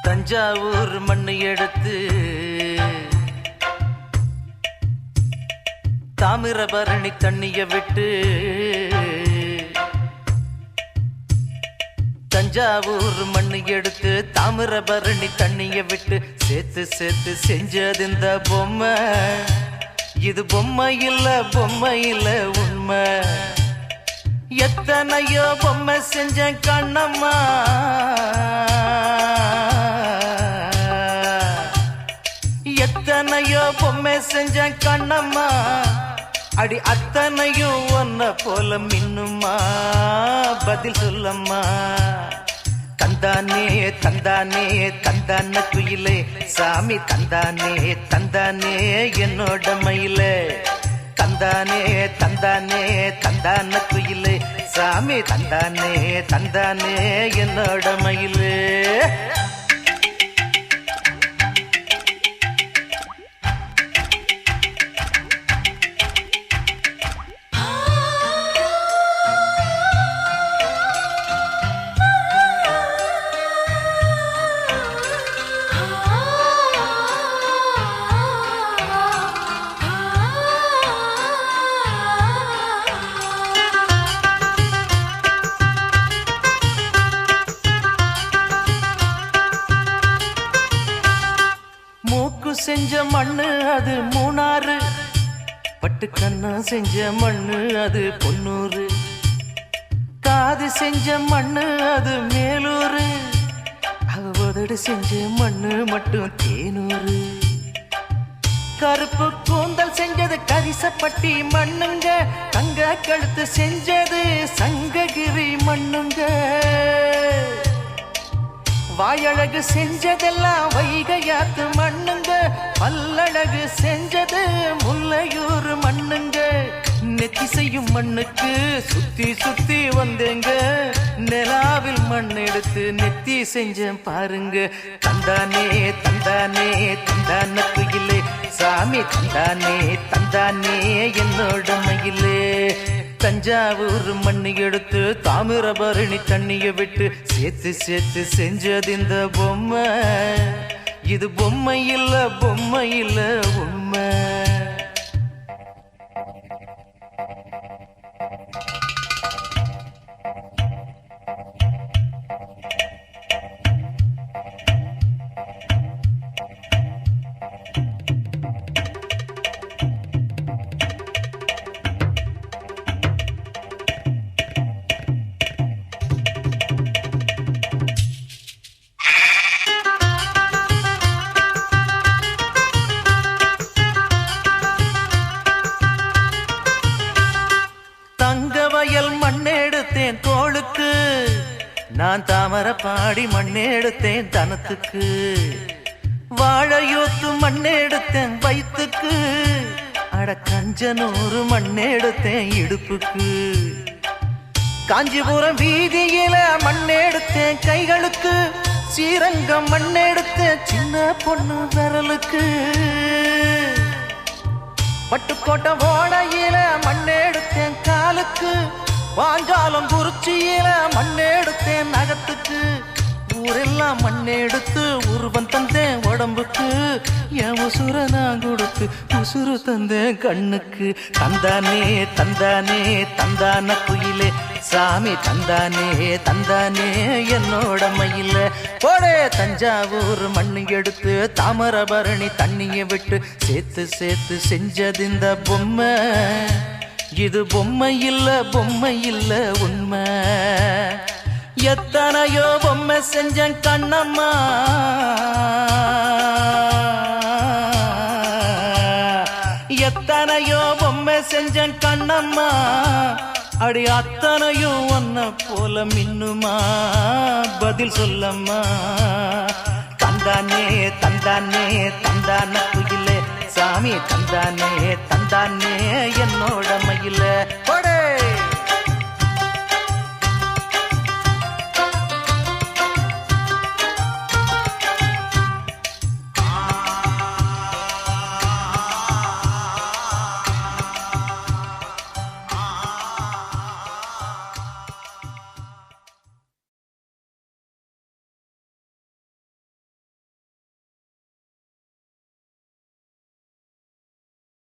தஞ்சாவூர் மண்ணு எடுத்து தாமிரபரணி தண்ணிய விட்டு தஞ்சாவூர் மண்ணு எடுத்து தாமிரபரணி தண்ணிய விட்டு சேர்த்து சேர்த்து செஞ்சது இந்த பொம்மை. இது பொம்மை இல்ல உண்மை. எத்தனையோ பொம்மை செஞ்ச கண்ணம்மா, எத்தனையோ பொம்மை செஞ்ச கண்ணம்மா. அடி அத்தனையும் ஒன்ன போல மின்னுமா, பதில் சொல்லம்மா. தந்தானே தந்தானே தந்தான குயிலே சாமி, தந்தானே தந்தானே என்னோட மயிலே. தந்தானே தந்தானே தந்தான குயிலே சாமி, தந்தானே தந்தானே என்னோட மயிலே. செஞ்ச மண்ணு அது மூணாறு, பட்டு கண்ணா செஞ்ச மண்ணு அது பொன்னூறு. காது செஞ்ச மண்ணு அது மேலூரு, அவதடு செஞ்ச மண்ணு மட்டும் தேனூரு. கருப்பு கூந்தல் செஞ்சது கரிசப்பட்டி மண்ணுங்க, தங்க கழுத்து செஞ்சது சங்ககிரி மண்ணுங்க. வாயழகு செஞ்சதெல்லாம் வைகையாத்து மண்ணுங்க, பல்லழகு செஞ்சது முல்லையூர் மண்ணுங்க. நெத்தி செய்யும் மண்ணுக்கு சுத்தி சுத்தி வந்தேங்க, நிலாவில் மண் எடுத்து நெத்தி செஞ்சேன் பாருங்க. தந்தானே தந்தானே தந்தான குயிலே சாமி, தந்தானே தந்தானே என்னோட மயிலே. தஞ்சாவூர் மண்ணு எடுத்து தாமிரபரணி தண்ணிய விட்டு சேர்த்து சேர்த்து செஞ்சது இந்த பொம்மை. இது பொம்மை இல்ல உண்மை. மண்ணெடுத்தேன் தோளுக்கு, நான் தாமர பாடி மண்ணெடுத்தேன் தனத்துக்கு. வாழையோத்து மண்ணெடுத்தேன் வயிற்றுக்கு, அட கஞ்சனூறு மண்ணெடுத்தேன் இடுப்புக்கு. காஞ்சிபுரம் வீதியில மண்ணெடுத்தேன் கைகளுக்கு, ஸ்ரீரங்கம் மண்ணெடுத்தேன் சின்ன பொண்ணு விரலுக்கு. பட்டுக்கோட்டை ஓடையில மண்ணெடுத்தேன் காலுக்கு, வாஞ்சாலம் குறிச்சியில மண்ணெடுத்தேன் நகத்துக்கு. ஊரெல்லாம் மண்ணெடுத்து உருவம் தந்தேன் உடம்புக்கு, என் உசுர நான் கொடுத்து உசுறு தந்தேன் கண்ணுக்கு. தந்தானே தந்தானே தந்தான குயிலே சாமி, தந்தானே தந்தானே என்னோட மயில. போடே தஞ்சாவூர் மண்ணு எடுத்து தாமிரபரணி தண்ணிய விட்டு சேர்த்து சேர்த்து செஞ்சது இந்த பொம்மை. இது பொம்மை இல்ல உண்மை. எத்தனையோ பொம்மை செஞ்சேன் கண்ணம்மா, எத்தனையோ பொம்மை செஞ்சேன் கண்ணம்மா. அடி அத்தனையும் ஒன்ன போல மின்னுமா, பதில் சொல்லம்மா. தந்தானே தந்தானே தந்தான குயிலே சாமி தந்தானே தந்தானே என்னோட மயில கொடை